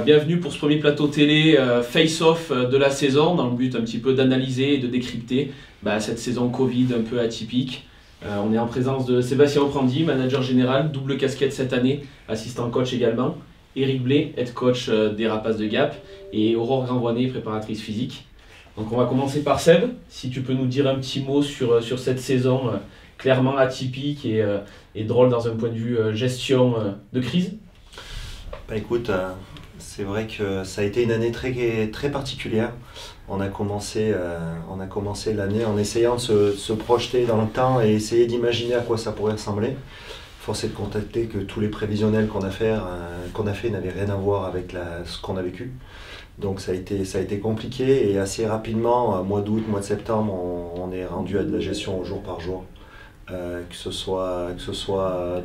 bienvenue pour ce premier plateau télé face-off de la saison, dans le but un petit peu d'analyser et de décrypter cette saison Covid un peu atypique. On est en présence de Sébastien Oprandi, manager général, double casquette cette année, assistant coach également, Eric Blais, head coach des Rapaces de Gap, et Aurore Granvoinet, préparatrice physique. Donc on va commencer par Seb, si tu peux nous dire un petit mot sur cette saison clairement atypique et drôle dans un point de vue gestion de crise. Écoute, c'est vrai que ça a été une année très particulière. On a commencé l'année en essayant de se projeter dans le temps et essayer d'imaginer à quoi ça pourrait ressembler. Force est de constater que tous les prévisionnels qu'on a fait n'avaient rien à voir avec ce qu'on a vécu. Donc ça a été compliqué et assez rapidement, mois d'août, mois de septembre, on est rendu à de la gestion au jour par jour. Que ce soit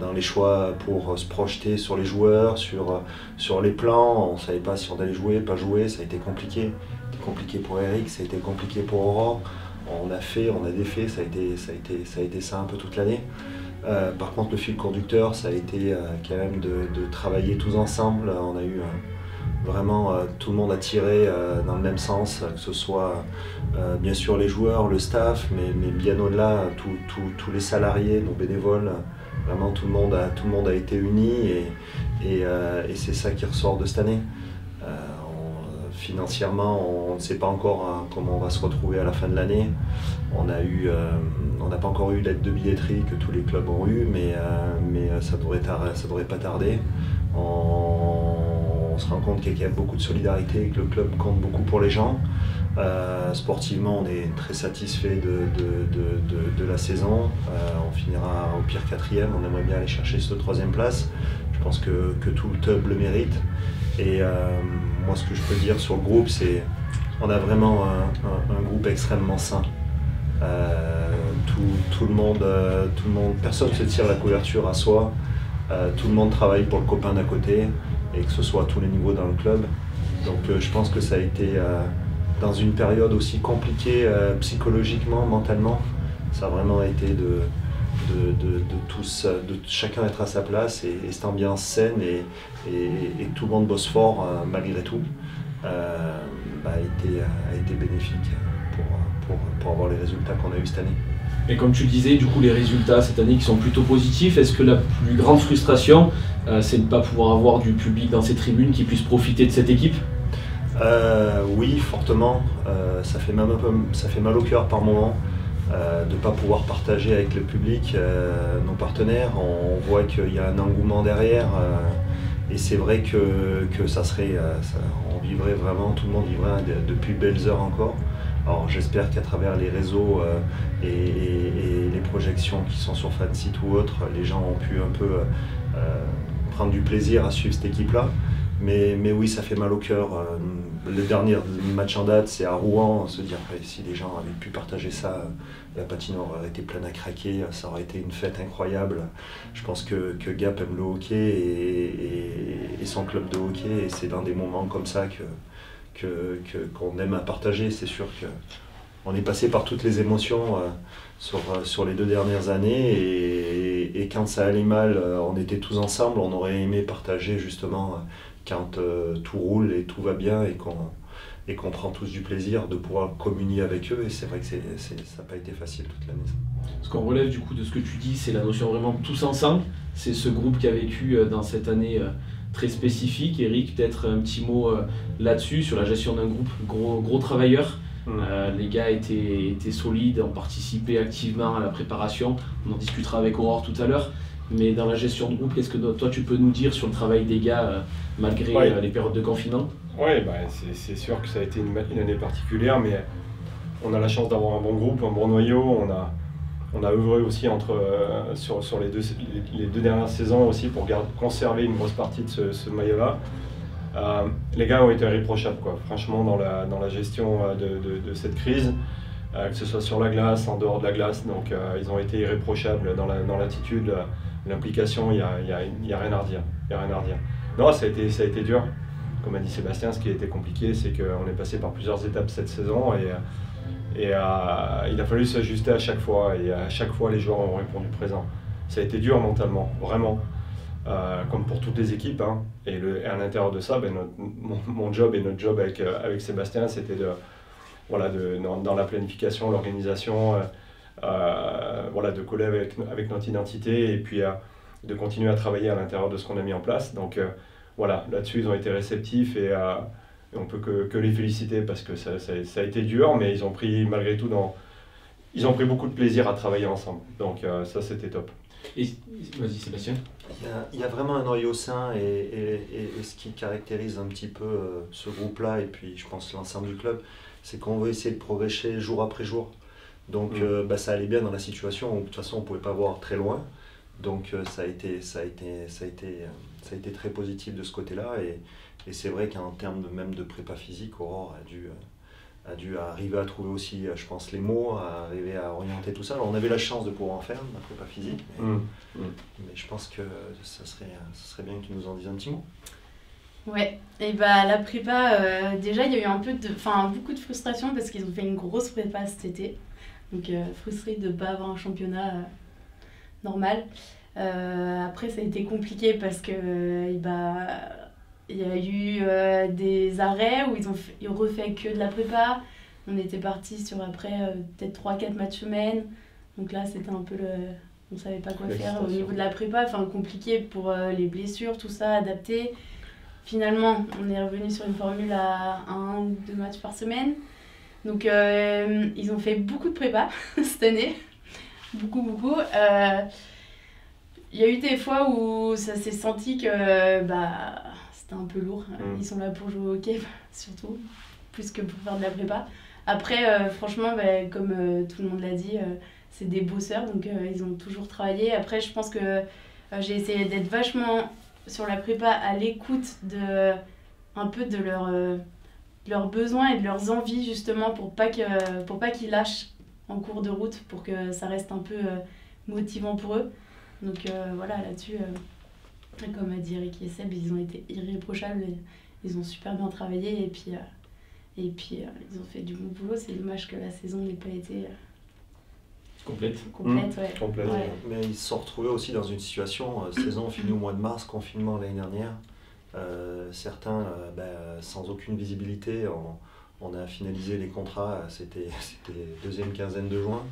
dans les choix pour se projeter sur les joueurs, sur les plans. On ne savait pas si on allait jouer, pas jouer, ça a été compliqué. C'était compliqué pour Eric, ça a été compliqué pour Aurore. On a défait, ça a été ça un peu toute l'année. Par contre, le fil conducteur, ça a été quand même de travailler tous ensemble. On a eu vraiment tout le monde a tiré dans le même sens, que ce soit bien sûr les joueurs, le staff, mais bien au-delà, tous les salariés, nos bénévoles. Vraiment tout le monde a été uni et c'est ça qui ressort de cette année. Financièrement, on ne sait pas encore comment on va se retrouver à la fin de l'année. On n'a pas encore eu l'aide de billetterie que tous les clubs ont eu, mais ça devrait pas tarder. On se rend compte qu'il y a beaucoup de solidarité, que le club compte beaucoup pour les gens. Sportivement, on est très satisfait de la saison. On finira au pire 4e, on aimerait bien aller chercher cette 3e place. Je pense que tout le club le mérite. Et moi, ce que je peux dire sur le groupe, c'est qu'on a vraiment un groupe extrêmement sain. Tout le monde, personne ne se tire la couverture à soi. Tout le monde travaille pour le copain d'à côté, et que ce soit à tous les niveaux dans le club. Donc je pense que ça a été, dans une période aussi compliquée psychologiquement, mentalement, ça a vraiment été de chacun être à sa place et cette ambiance saine et que tout le monde bosse fort malgré tout a été bénéfique pour avoir les résultats qu'on a eu cette année. Et comme tu le disais, du coup, les résultats cette année qui sont plutôt positifs, est-ce que la plus grande frustration, c'est de ne pas pouvoir avoir du public dans ces tribunes qui puisse profiter de cette équipe ? Oui, fortement. Ça fait mal au cœur par moment de ne pas pouvoir partager avec le public, nos partenaires. On voit qu'il y a un engouement derrière et c'est vrai que ça serait, on vivrait vraiment, tout le monde vivrait de plus belles heures encore. Alors j'espère qu'à travers les réseaux et les projections qui sont sur Fansite ou autres, les gens ont pu un peu prendre du plaisir à suivre cette équipe-là. Mais oui, ça fait mal au cœur. Le dernier match en date, c'est à Rouen. Se dire si les gens avaient pu partager ça, la patinoire aurait été pleine à craquer, ça aurait été une fête incroyable. Je pense que Gap aime le hockey et son club de hockey, et c'est dans des moments comme ça qu'on aime à partager. C'est sûr qu'on est passé par toutes les émotions sur les 2 dernières années et quand ça allait mal, on était tous ensemble. On aurait aimé partager justement quand tout roule et tout va bien et qu'on prend tous du plaisir de pouvoir communier avec eux. Et c'est vrai que ça n'a pas été facile toute l'année. Ce qu'on relève du coup de ce que tu dis, c'est la notion vraiment de tous ensemble. C'est ce groupe qui a vécu dans cette année très spécifique. Eric, peut-être un petit mot là-dessus, sur la gestion d'un groupe gros travailleurs. Les gars étaient solides, ont participé activement à la préparation. On en discutera avec Aurore tout à l'heure. Mais dans la gestion de groupe, qu'est-ce que toi tu peux nous dire sur le travail des gars malgré les périodes de confinement ? Oui, c'est sûr que ça a été une année particulière, mais on a la chance d'avoir un bon groupe, un bon noyau. On a œuvré aussi sur les deux dernières saisons aussi pour conserver une grosse partie de ce maillot-là. Les gars ont été irréprochables, quoi. Franchement, dans la gestion de cette crise, que ce soit sur la glace, en dehors de la glace. Donc ils ont été irréprochables dans l'attitude, l'implication, il y a rien à redire. Non, ça a été dur. Comme a dit Sébastien, ce qui a été compliqué, c'est qu'on est passé par plusieurs étapes cette saison et il a fallu s'ajuster à chaque fois. Et à chaque fois, les joueurs ont répondu présent. Ça a été dur mentalement, vraiment. comme pour toutes les équipes. Hein. Et à l'intérieur de ça, mon job et notre job avec Sébastien, c'était dans la planification, l'organisation, de coller avec notre identité et puis de continuer à travailler à l'intérieur de ce qu'on a mis en place. Donc là-dessus, ils ont été réceptifs et on peut que les féliciter parce que ça a été dur, mais ils ont pris malgré tout beaucoup de plaisir à travailler ensemble. Donc ça, c'était top. Et vas-y Sébastien. Il y a vraiment un noyau sain et ce qui caractérise un petit peu ce groupe-là et puis je pense l'ensemble du club, c'est qu'on veut essayer de progresser jour après jour. Donc ça allait bien dans la situation où de toute façon on ne pouvait pas voir très loin. Donc ça a été très positif de ce côté-là et c'est vrai qu'en termes même de prépa physique, Aurore a dû arriver à trouver aussi, je pense, les mots, à arriver à orienter tout ça. Alors, on avait la chance de pouvoir en faire, ma prépa physique, mais je pense que ça serait bien que tu nous en dises un petit mot. Ouais, et la prépa, déjà il y a eu beaucoup de frustration parce qu'ils ont fait une grosse prépa cet été. Donc frustré de ne pas avoir un championnat normal. Après ça a été compliqué parce que il y a eu des arrêts où ils ont refait que de la prépa. On était parti sur peut-être 3-4 matchs semaine. Donc là c'était un peu on savait pas quoi faire au niveau de la prépa. Enfin compliqué pour les blessures, tout ça, adapter. Finalement on est revenu sur une formule à 1 ou 2 matchs par semaine. Donc ils ont fait beaucoup de prépa cette année. Beaucoup. Il y a eu des fois où ça s'est senti que c'était un peu lourd. Ils sont là pour jouer au hockey, surtout, plus que pour faire de la prépa. Après, franchement, comme tout le monde l'a dit, c'est des bosseurs, donc ils ont toujours travaillé. Après, je pense que j'ai essayé d'être vachement sur la prépa à l'écoute un peu de leurs besoins et de leurs envies, justement, pour pas qu'ils lâchent en cours de route, pour que ça reste un peu motivant pour eux. Donc là-dessus, comme a dit Eric et Seb, ils ont été irréprochables, ils ont super bien travaillé et puis ils ont fait du bon boulot. C'est dommage que la saison n'ait pas été complète. Complète. Ouais. Mais ils se sont retrouvés aussi dans une situation, saison finie au mois de mars, confinement l'année dernière. Certains, sans aucune visibilité, on a finalisé les contrats, c'était deuxième quinzaine de juin.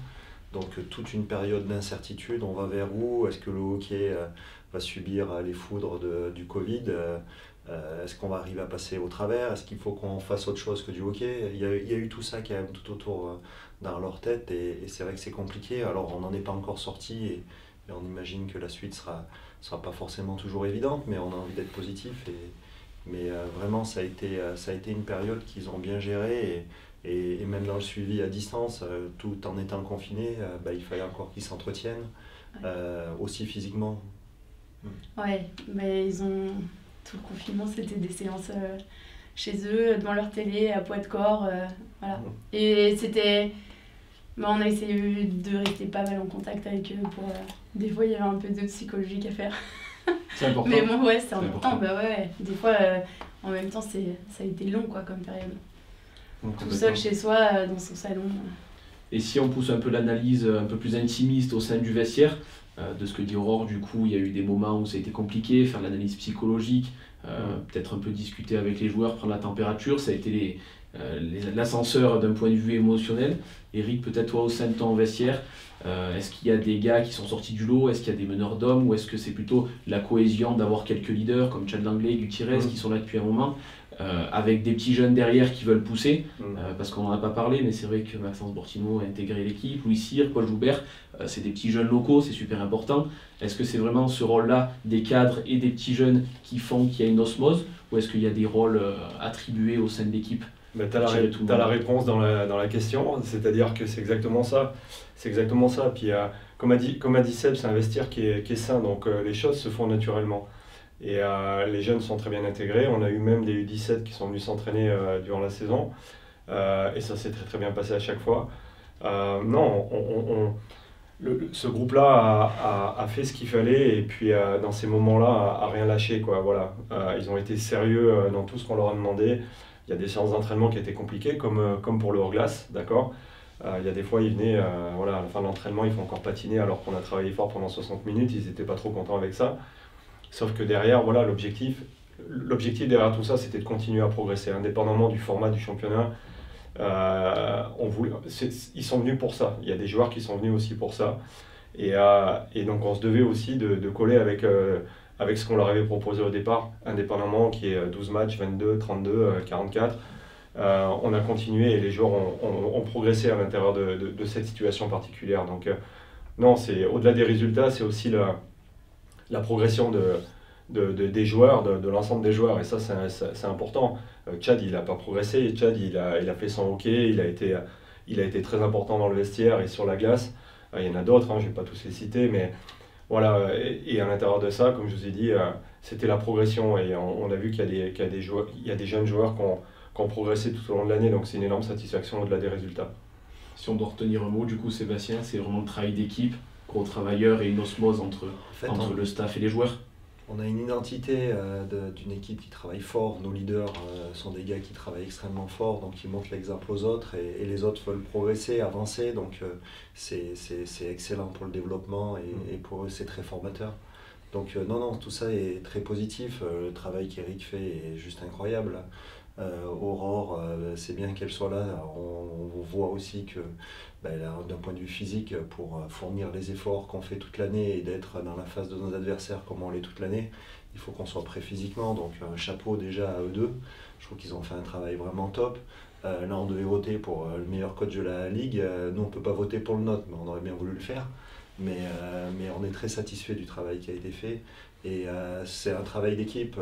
Donc toute une période d'incertitude, on va vers où? Est-ce que le hockey va subir les foudres du Covid? Est-ce qu'on va arriver à passer au travers? Est-ce qu'il faut qu'on fasse autre chose que du hockey? Il y a eu tout ça quand même tout autour dans leur tête et c'est vrai que c'est compliqué. Alors on n'en est pas encore sorti et on imagine que la suite sera pas forcément toujours évidente, mais on a envie d'être positif. Mais vraiment ça a été une période qu'ils ont bien gérée et même dans le suivi à distance, tout en étant confiné, il fallait encore qu'ils s'entretiennent, aussi physiquement. Ouais, mais tout le confinement, c'était des séances chez eux, devant leur télé, à poids de corps, voilà. Et on a essayé de rester pas mal en contact avec eux pour... des fois, il y avait un peu de psychologique à faire. C'est important. Mais bon, ouais, c'est important. Des fois, en même temps, ça a été long, quoi, comme période. Tout seul chez soi, dans son salon. Et si on pousse un peu l'analyse un peu plus intimiste au sein du vestiaire, de ce que dit Aurore, du coup, il y a eu des moments où ça a été compliqué, faire l'analyse psychologique, peut-être un peu discuter avec les joueurs, prendre la température, ça a été l'ascenseur d'un point de vue émotionnel. Eric, peut-être toi au sein de ton vestiaire, est-ce qu'il y a des gars qui sont sortis du lot? Est-ce qu'il y a des meneurs d'hommes? Ou est-ce que c'est plutôt la cohésion d'avoir quelques leaders comme Chad Langlais et Gutierrez qui sont là depuis un moment, avec des petits jeunes derrière qui veulent pousser, parce qu'on n'en a pas parlé, mais c'est vrai que Maxence Bortino a intégré l'équipe, Louis Cyr, Paul Joubert, c'est des petits jeunes locaux, c'est super important. Est-ce que c'est vraiment ce rôle-là des cadres et des petits jeunes qui font qu'il y a une osmose, ou est-ce qu'il y a des rôles attribués au sein de l'équipe? Tu as la réponse dans la question, c'est-à-dire que c'est exactement ça. Puis comme a dit Seb, c'est un vestiaire qui est sain, donc les choses se font naturellement. Et les jeunes sont très bien intégrés. On a eu même des U17 qui sont venus s'entraîner durant la saison. Et ça s'est très très bien passé à chaque fois. Ce groupe-là a fait ce qu'il fallait et puis dans ces moments-là a rien lâché, quoi. Voilà. Ils ont été sérieux dans tout ce qu'on leur a demandé. Il y a des séances d'entraînement qui étaient compliquées, comme pour le hors-glace, d'accord. Il y a des fois, ils venaient, à la fin de l'entraînement, ils font encore patiner alors qu'on a travaillé fort pendant 60 minutes, ils n'étaient pas trop contents avec ça. Sauf que derrière, voilà, l'objectif derrière tout ça, c'était de continuer à progresser, indépendamment du format du championnat. Ils sont venus pour ça. Il y a des joueurs qui sont venus aussi pour ça. Et donc on se devait aussi de coller avec ce qu'on leur avait proposé au départ, indépendamment, qui est 12 matchs, 22, 32, 44. On a continué et les joueurs ont progressé à l'intérieur de cette situation particulière. Donc non, c'est au-delà des résultats, c'est aussi la progression des joueurs, de l'ensemble des joueurs. Et ça, c'est important. Tchad, il n'a pas progressé. Tchad, il a fait son hockey. Il a été très important dans le vestiaire et sur la glace. Il y en a d'autres, je ne vais pas tous les citer, mais voilà. Et à l'intérieur de ça, comme je vous ai dit, c'était la progression. Et on a vu qu'il y a des jeunes joueurs qui ont progressé tout au long de l'année. Donc c'est une énorme satisfaction au-delà des résultats. Si on doit retenir un mot, du coup, Sébastien, c'est vraiment le travail d'équipe, gros travailleur et une osmose entre le staff et les joueurs. On a une identité d'une équipe qui travaille fort. Nos leaders sont des gars qui travaillent extrêmement fort, donc ils montrent l'exemple aux autres et les autres veulent progresser, avancer. Donc c'est excellent pour le développement et pour eux c'est très formateur. Donc non, tout ça est très positif. Le travail qu'Eric fait est juste incroyable. Aurore, c'est bien qu'elle soit là. On voit aussi que d'un point de vue physique, pour fournir les efforts qu'on fait toute l'année et d'être dans la face de nos adversaires comme on l'est toute l'année, il faut qu'on soit prêt physiquement. Donc chapeau déjà à eux deux. Je trouve qu'ils ont fait un travail vraiment top. Là on devait voter pour le meilleur coach de la ligue. Nous on ne peut pas voter pour le nôtre, mais on aurait bien voulu le faire. Mais on est très satisfait du travail qui a été fait. Et c'est un travail d'équipe.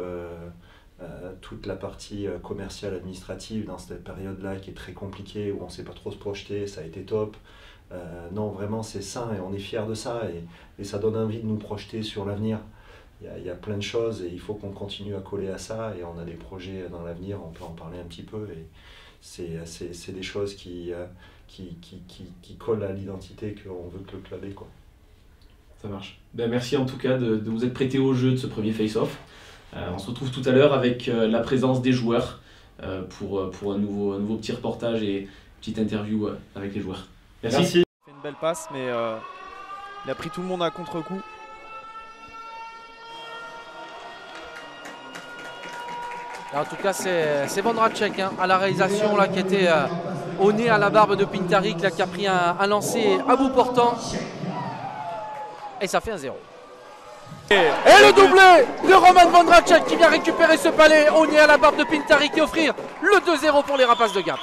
Toute la partie commerciale administrative dans cette période-là qui est très compliquée, où on ne sait pas trop se projeter, ça a été top. Non, vraiment c'est sain et on est fiers de ça et ça donne envie de nous projeter sur l'avenir. Il y a plein de choses et il faut qu'on continue à coller à ça et on a des projets dans l'avenir, on peut en parler un petit peu et c'est des choses qui collent à l'identité qu'on veut que le club ait, quoi. Ça marche. Merci en tout cas de vous être prêté au jeu de ce premier face-off. On se retrouve tout à l'heure avec la présence des joueurs pour un nouveau petit reportage et petite interview avec les joueurs. Merci. Il a fait une belle passe, mais il a pris tout le monde à contre-coup. En tout cas, c'est Vondracek à la réalisation là, qui était au nez à la barbe de Pintarik, là, qui a pris un lancer à bout portant. Et ça fait un 0. Et le doublé de Roman Vondracek qui vient récupérer ce palais au nez à la barbe de Pintarik et offrir le 2-0 pour les Rapaces de Gap.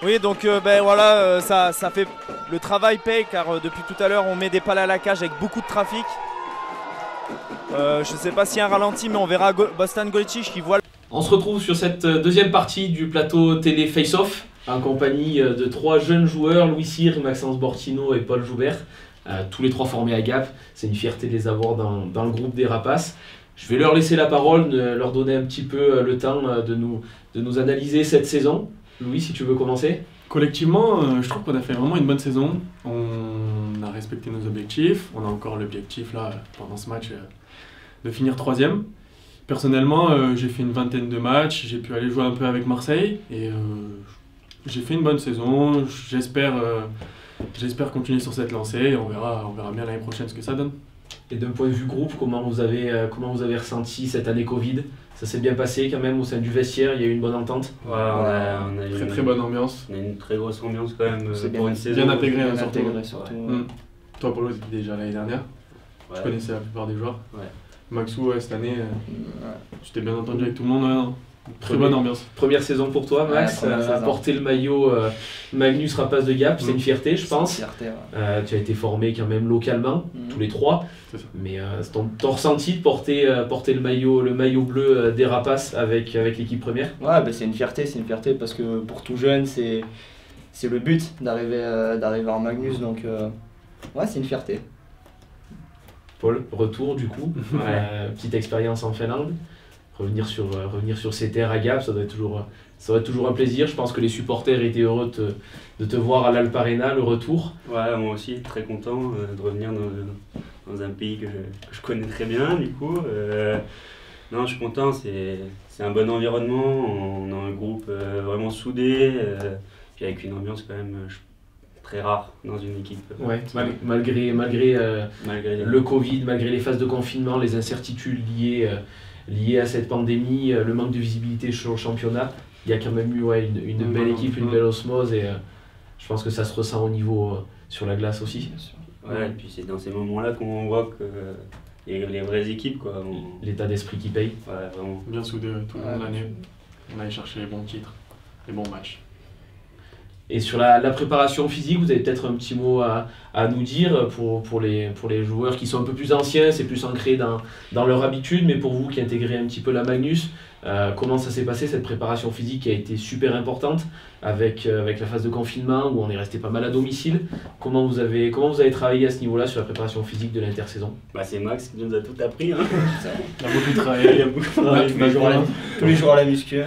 Oui, donc voilà, ça fait le travail paye car depuis tout à l'heure on met des palais à la cage avec beaucoup de trafic. Je ne sais pas s'il y a un ralenti, mais on verra Bostan Golicic qui voit. On se retrouve sur cette deuxième partie du plateau télé Face-Off en compagnie de 3 jeunes joueurs, Louis Cyr, Maxence Bortino et Paul Joubert. Tous les 3 formés à Gap, c'est une fierté de les avoir dans le groupe des Rapaces. Je vais leur laisser la parole, leur donner un petit peu le temps de nous analyser cette saison. Louis, si tu veux commencer. Collectivement, je trouve qu'on a fait vraiment une bonne saison. On a respecté nos objectifs. On a encore l'objectif là, pendant ce match de finir 3e. Personnellement, j'ai fait une vingtaine de matchs. J'ai pu aller jouer un peu avec Marseille. Et j'ai fait une bonne saison. J'espère continuer sur cette lancée et on verra bien l'année prochaine ce que ça donne. Et d'un point de vue groupe, comment vous avez ressenti cette année Covid? Ça s'est bien passé quand même au sein du vestiaire, il y a eu une bonne entente? Ouais, on a très bonne ambiance. On a une très grosse ambiance quand même pour une saison. Bien intégré, surtout. Toi Paulo, c'était déjà l'année dernière. Ouais. Tu connaissais la plupart des joueurs. Ouais. Maxou, cette année, tu t'es bien entendu avec tout le monde. Très bonne ambiance. Première saison pour toi, Max, porter le maillot Magnus Rapaces de Gap, c'est une fierté, je pense. C'est une fierté, ouais. Tu as été formé quand même localement, tous les 3. Mais ton ressenti de porter le maillot bleu des Rapaces avec l'équipe première? Ouais, c'est une fierté parce que pour tout jeune, c'est le but d'arriver en Magnus, donc ouais, c'est une fierté. Paul, retour du coup, petite expérience en Finlande. Revenir sur ces terres à Gap, ça doit être toujours un plaisir. Je pense que les supporters étaient heureux de te voir à l'Alp Arena, le retour. Ouais, moi aussi, très content de revenir dans un pays que je connais très bien, du coup. Non, je suis content, c'est un bon environnement, on a un groupe vraiment soudé, puis avec une ambiance quand même très rare dans une équipe. Ouais, malgré le Covid, malgré les phases de confinement, les incertitudes liées à cette pandémie, le manque de visibilité sur le championnat, il y a quand même eu une belle équipe, une belle osmose et je pense que ça se ressent au niveau sur la glace aussi. Ouais, et puis c'est dans ces moments-là qu'on voit que les vraies équipes, quoi. L'état d'esprit qui paye. Ouais, vraiment. Bien soudés tout le long de l'année. On allait chercher les bons titres, les bons matchs. Et sur la préparation physique, vous avez peut-être un petit mot à nous dire pour les joueurs qui sont un peu plus anciens, c'est plus ancré dans leur habitude, mais pour vous qui intégrez un petit peu la Magnus, comment ça s'est passé cette préparation physique qui a été super importante avec la phase de confinement où on est resté pas mal à domicile. Comment vous avez travaillé à ce niveau-là sur la préparation physique de l'intersaison? C'est Max qui nous a tout appris. Hein. Il a beaucoup travaillé. Tous les jours à la muscu.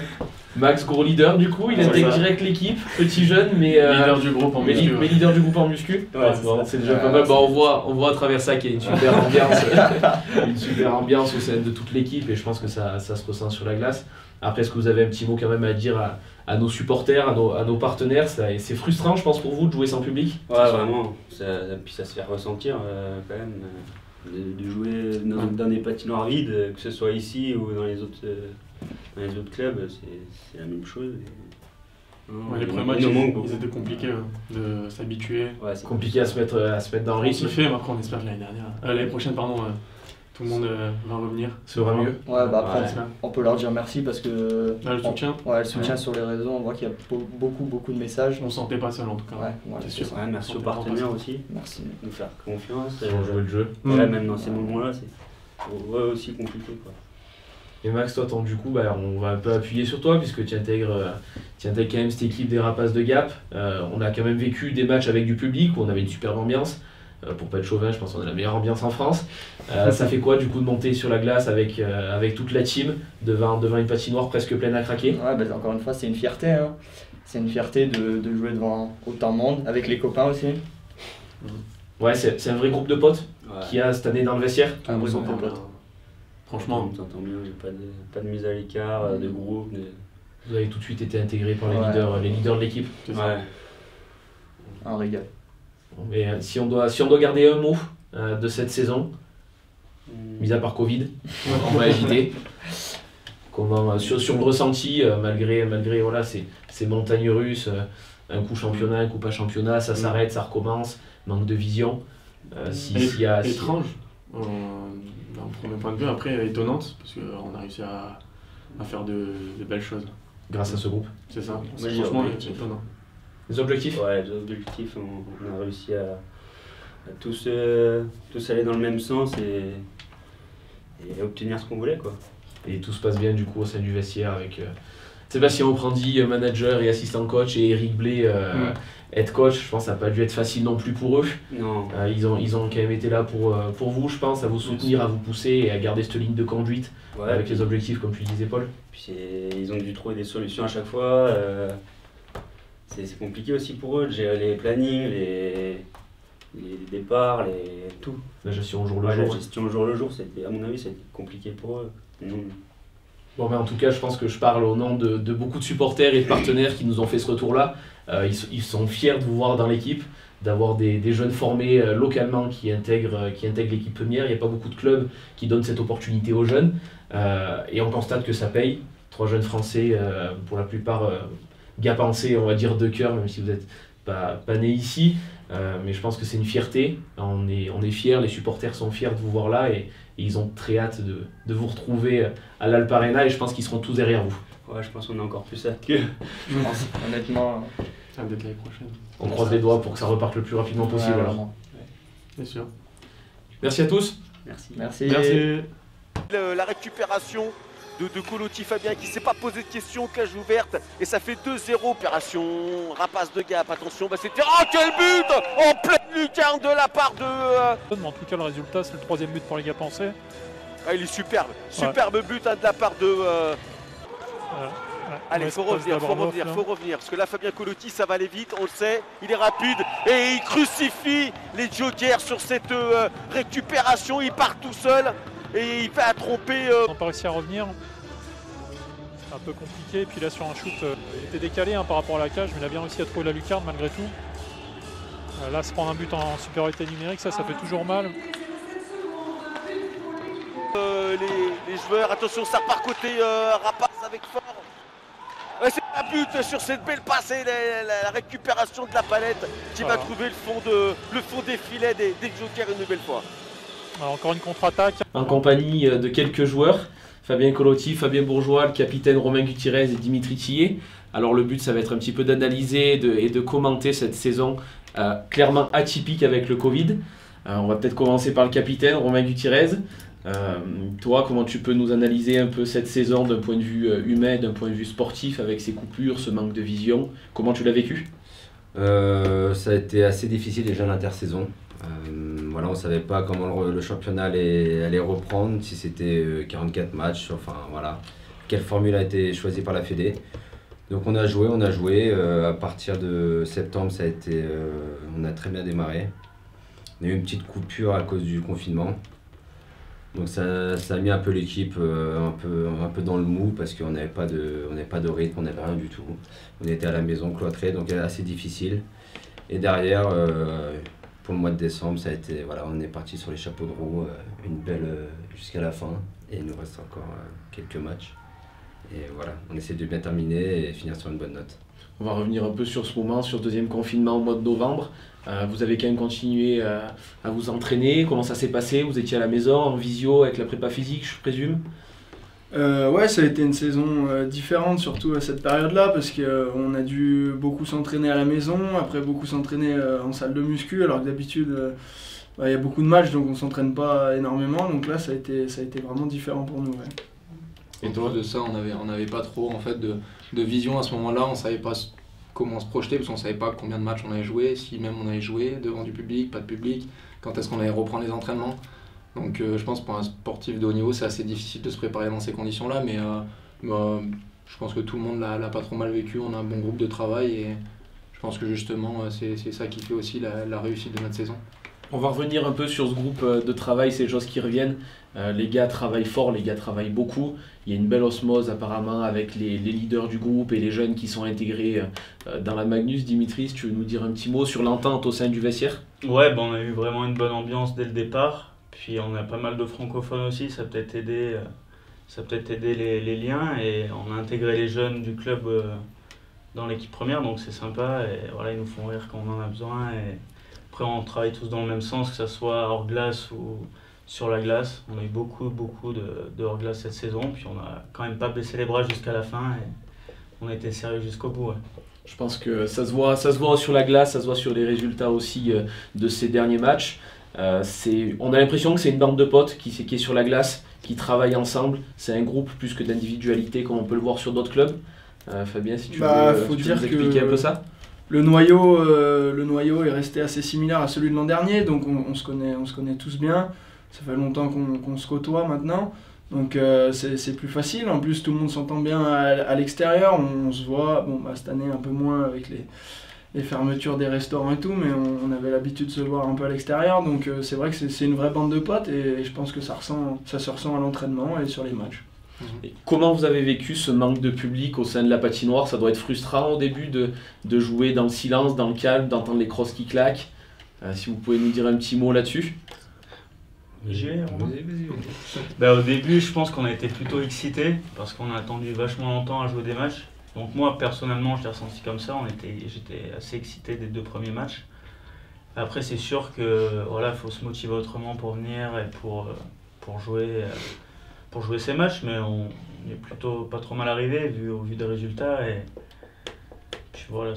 Max, gros leader du coup, il intègre direct l'équipe, petit jeune, mais leader du groupe en muscu. Mais leader du groupe en muscu. Ouais, c'est déjà pas mal. On voit à travers ça qu'il y a une super ambiance au sein de toute l'équipe et je pense que ça se ressent sur la glace. Après, est-ce que vous avez un petit mot quand même à dire à nos supporters, à nos partenaires? C'est frustrant, je pense, pour vous de jouer sans public? Ouais, vraiment. Puis ça se fait ressentir quand même. De jouer dans des patinoires vides, que ce soit ici ou dans les autres clubs, c'est la même chose. Les premiers matchs, ils étaient compliqués de s'habituer. Ouais, c'est compliqué à se mettre dans le rythme. On s'y fait, mais après on espère que l'année prochaine, tout le monde va revenir. Ça va mieux. Ouais, après on peut leur dire merci parce que le soutien. Le soutien sur les réseaux, on voit qu'il y a beaucoup de messages. On ne se sentait pas seul en tout cas. C'est sûr. Merci aux partenaires aussi. Merci de nous faire confiance. Pour jouer le jeu. Même dans ces moments-là, c'est aussi compliqué, quoi. Et Max, toi, du coup, on va un peu appuyer sur toi puisque tu intègres quand même cette équipe des Rapaces de Gap. On a quand même vécu des matchs avec du public où on avait une superbe ambiance. Pour pas être chauvin, je pense qu'on a la meilleure ambiance en France. Ça fait quoi du coup de monter sur la glace avec toute la team devant une patinoire presque pleine à craquer? Encore une fois, c'est une fierté. Hein. C'est une fierté de jouer devant autant de monde, avec les copains aussi. Ouais, c'est un vrai groupe de potes qu'il y a cette année dans le vestiaire. Un vrai groupe de potes. Franchement, on s'entend bien, il n'y a pas de mise à l'écart, de groupe. Vous avez tout de suite été intégrés par les leaders de l'équipe. Un régal. Mais si on doit garder un mot de cette saison, mis à part Covid, on va agiter. Comment, sur le ressenti, malgré ces montagnes russes, un coup championnat, un coup pas championnat, ça s'arrête, ça recommence, manque de vision. Étrange, d'un premier point de vue, après étonnante, parce qu'on a réussi à faire de belles choses. Grâce à ce groupe. C'est ça, franchement c'est étonnant. Les objectifs? Ouais, les objectifs, on a réussi à tous aller dans le même sens et obtenir ce qu'on voulait, quoi. Et tout se passe bien du coup au sein du vestiaire avec Sébastien Oprandi, manager et assistant coach, et Eric Blé, head coach. Je pense que ça n'a pas dû être facile non plus pour eux. Non. Ils ont quand même été là pour vous, je pense, à vous soutenir, à vous pousser et à garder cette ligne de conduite avec les objectifs, comme tu disais, Paul. Puis ils ont dû trouver des solutions à chaque fois. C'est compliqué aussi pour eux de gérer les plannings, les départs, tout. La gestion au jour le jour. La gestion au jour le jour, à mon avis, c'était compliqué pour eux. Bon, mais en tout cas, je pense que je parle au nom de beaucoup de supporters et de partenaires qui nous ont fait ce retour-là. Ils sont fiers de vous voir dans l'équipe, d'avoir des jeunes formés localement qui intègrent l'équipe première. Il n'y a pas beaucoup de clubs qui donnent cette opportunité aux jeunes. Et on constate que ça paye. 3 jeunes Français, pour la plupart gapancés, on va dire de cœur, même si vous n'êtes pas nés ici. Mais je pense que c'est une fierté. On est fiers, les supporters sont fiers de vous voir là et ils ont très hâte de vous retrouver à l'Alp Arena et je pense qu'ils seront tous derrière vous. Ouais, je pense qu'on a encore plus hâte que. Je pense, honnêtement. Ça va être l'année prochaine. On croise les doigts pour que ça reparte le plus rapidement possible. Bien sûr. Merci à tous. Merci. La récupération de Colotti Fabien qui ne s'est pas posé de questions, cage ouverte et ça fait 2-0, opération Rapaces de Gap, attention, c'était oh quel but en pleine lucarne de la part de... En tout cas le résultat c'est le 3e but pour les Gapençais. Ah, il est superbe but de la part de... Allez, il faut revenir, parce que là Fabien Colotti ça va aller vite, on le sait, il est rapide et il crucifie les jokers sur cette récupération, il part tout seul et il fait à tromper. Ils n'ont pas réussi à revenir, c'est un peu compliqué, et puis là sur un shoot il était décalé par rapport à la cage, mais il a bien réussi à trouver la lucarne malgré tout. Là, se prendre un but en supériorité numérique, ça fait toujours mal. Les joueurs, attention, ça part côté Rapace avec fort. C'est un but sur cette belle passe et la récupération de la palette qui va trouver le fond des filets des Jokers une nouvelle fois. Alors, encore une contre-attaque. En compagnie de quelques joueurs, Fabien Colotti, Fabien Bourgeois, le capitaine Romain Gutiérrez et Dimitri Tillet. Alors le but, ça va être un petit peu d'analyser et de commenter cette saison clairement atypique avec le Covid. On va peut-être commencer par le capitaine Romain Gutiérrez. Toi, comment tu peux nous analyser un peu cette saison d'un point de vue humain, d'un point de vue sportif, avec ces coupures, ce manque de vision? Comment tu l'as vécu? Ça a été assez difficile déjà l'intersaison. Voilà, on ne savait pas comment le championnat allait reprendre, si c'était 44 matchs, enfin voilà, quelle formule a été choisie par la Fédé. Donc on a joué, à partir de septembre, on a très bien démarré. On a eu une petite coupure à cause du confinement. Donc ça a mis un peu l'équipe un peu dans le mou parce qu'on n'avait pas de rythme, on n'avait rien du tout. On était à la maison cloîtrés, donc assez difficile. Et derrière, pour le mois de décembre, ça a été, voilà, on est parti sur les chapeaux de roue, une belle jusqu'à la fin. Et il nous reste encore quelques matchs. Et voilà, on essaie de bien terminer et finir sur une bonne note. On va revenir un peu sur ce moment, sur ce deuxième confinement au mois de novembre. Vous avez quand même continué à vous entraîner. Comment ça s'est passé? Vous étiez à la maison, en visio, avec la prépa physique, je présume? Ouais, ça a été une saison différente, surtout à cette période-là, parce qu'on a dû beaucoup s'entraîner à la maison, après beaucoup s'entraîner en salle de muscu, alors que d'habitude, il y a beaucoup de matchs, donc on ne s'entraîne pas énormément. Donc là, ça a été vraiment différent pour nous. Ouais. Et toi, de ça, on n'avait pas trop en fait, de vision à ce moment-là, on ne savait pas comment se projeter, parce qu'on ne savait pas combien de matchs on allait jouer, si même on allait jouer devant du public, pas de public, quand est-ce qu'on allait reprendre les entraînements. Donc je pense que pour un sportif de haut niveau, c'est assez difficile de se préparer dans ces conditions-là, mais je pense que tout le monde l'a pas trop mal vécu, on a un bon groupe de travail et je pense que justement c'est ça qui fait aussi la réussite de notre saison. On va revenir un peu sur ce groupe de travail, ces choses qui reviennent. Les gars travaillent fort, les gars travaillent beaucoup. Il y a une belle osmose apparemment avec les leaders du groupe et les jeunes qui sont intégrés dans la Magnus. Dimitri, tu veux nous dire un petit mot sur l'entente au sein du vestiaire? Ouais, on a eu vraiment une bonne ambiance dès le départ. Puis on a pas mal de francophones aussi, ça a peut-être aidé, les liens. Et on a intégré les jeunes du club dans l'équipe première, donc c'est sympa. Et voilà, ils nous font rire quand on en a besoin. Et après, on travaille tous dans le même sens, que ce soit hors glace ou sur la glace. On a eu beaucoup de hors glace cette saison, puis on a quand même pas baissé les bras jusqu'à la fin et on a été sérieux jusqu'au bout. Ouais. Je pense que ça se voit sur la glace, ça se voit sur les résultats aussi de ces derniers matchs. On a l'impression que c'est une bande de potes qui est sur la glace, qui travaillent ensemble. C'est un groupe plus que d'individualité comme on peut le voir sur d'autres clubs. Fabien, si tu veux nous expliquer un peu ça. Le noyau est resté assez similaire à celui de l'an dernier, donc on se connaît tous bien. Ça fait longtemps qu'on se côtoie maintenant, donc c'est plus facile. En plus, tout le monde s'entend bien à l'extérieur. On se voit, cette année un peu moins avec les fermetures des restaurants et tout, mais on avait l'habitude de se voir un peu à l'extérieur. Donc c'est vrai que c'est une vraie bande de potes et je pense que ça se ressent à l'entraînement et sur les matchs. Et comment vous avez vécu ce manque de public au sein de la patinoire? Ça doit être frustrant au début de jouer dans le silence, dans le calme, d'entendre les crosses qui claquent. Si vous pouvez nous dire un petit mot là-dessus. Au début, je pense qu'on a été plutôt excités parce qu'on a attendu vachement longtemps à jouer des matchs. Donc moi, personnellement, je l'ai ressenti comme ça. J'étais assez excité des 2 premiers matchs. Après, c'est sûr que voilà, faut se motiver autrement pour venir et pour jouer ces matchs, mais on est plutôt pas trop mal arrivé au vu des résultats. Et puis voilà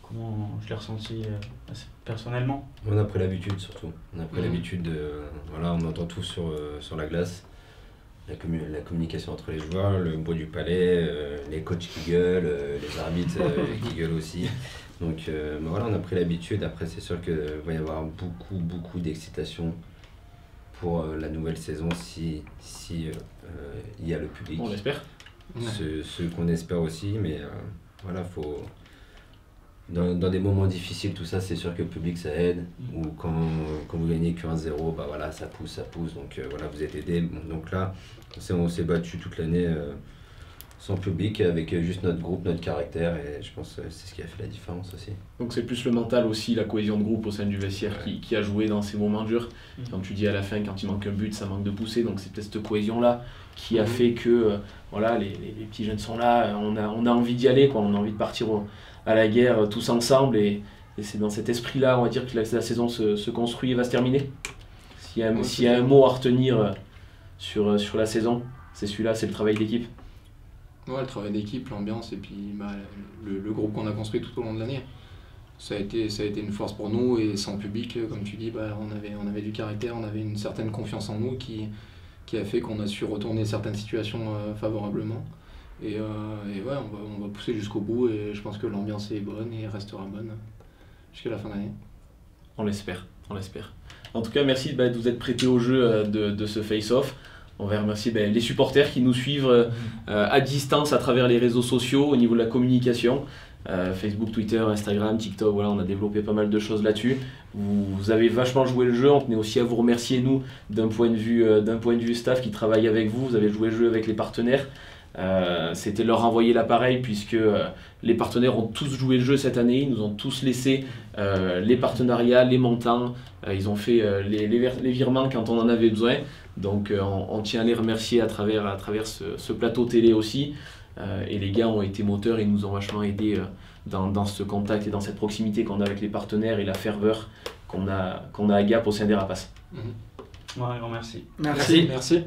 comment je l'ai ressenti personnellement. On a pris l'habitude surtout. On a pris l'habitude voilà, on entend tout sur la glace. La communication entre les joueurs, le bruit du palais, les coachs qui gueulent, les arbitres qui gueulent aussi. Donc voilà, on a pris l'habitude. Après, c'est sûr qu'il va y avoir beaucoup d'excitation pour la nouvelle saison si il y a le public. On l'espère. Ce qu'on espère aussi, mais voilà, faut... Dans des moments difficiles, tout ça, c'est sûr que le public ça aide. Ou quand vous gagnez que 1-0, voilà, ça pousse. Donc voilà, vous êtes aidés. Donc là, on s'est battu toute l'année sans public, avec juste notre groupe, notre caractère, et je pense que c'est ce qui a fait la différence aussi. Donc c'est plus le mental aussi, la cohésion de groupe au sein du vestiaire qui a joué dans ces moments durs. Quand tu dis à la fin, quand il manque un but, ça manque de pousser, donc c'est peut-être cette cohésion-là qui a fait que voilà, les petits jeunes sont là, on a envie d'y aller, quoi. On a envie de partir à la guerre tous ensemble, et c'est dans cet esprit-là, on va dire, que la saison se construit et va se terminer. S'il y a un mot à retenir sur la saison, c'est celui-là, c'est le travail d'équipe. Ouais, le travail d'équipe, l'ambiance et puis le groupe qu'on a construit tout au long de l'année. Ça a été une force pour nous, et sans public, comme tu dis, on avait du caractère, on avait une certaine confiance en nous qui a fait qu'on a su retourner certaines situations favorablement. Et ouais, on va pousser jusqu'au bout, et je pense que l'ambiance est bonne et restera bonne jusqu'à la fin d'année. On l'espère. En tout cas, merci de vous être prêté au jeu de ce face-off. On va remercier les supporters qui nous suivent à distance à travers les réseaux sociaux au niveau de la communication. Facebook, Twitter, Instagram, TikTok, voilà, on a développé pas mal de choses là-dessus. Vous avez vachement joué le jeu, on tenait aussi à vous remercier, nous, d'un point de vue staff qui travaille avec vous. Vous avez joué le jeu avec les partenaires. C'était leur envoyer l'appareil, puisque les partenaires ont tous joué le jeu cette année, ils nous ont tous laissé les partenariats, les montants, ils ont fait les virements quand on en avait besoin, donc on tient à les remercier à travers ce plateau télé aussi, et les gars ont été moteurs, ils nous ont vachement aidés dans ce contact et dans cette proximité qu'on a avec les partenaires et la ferveur qu'on a à Gap au sein des Rapaces. Ouais, grand merci. Merci. Merci.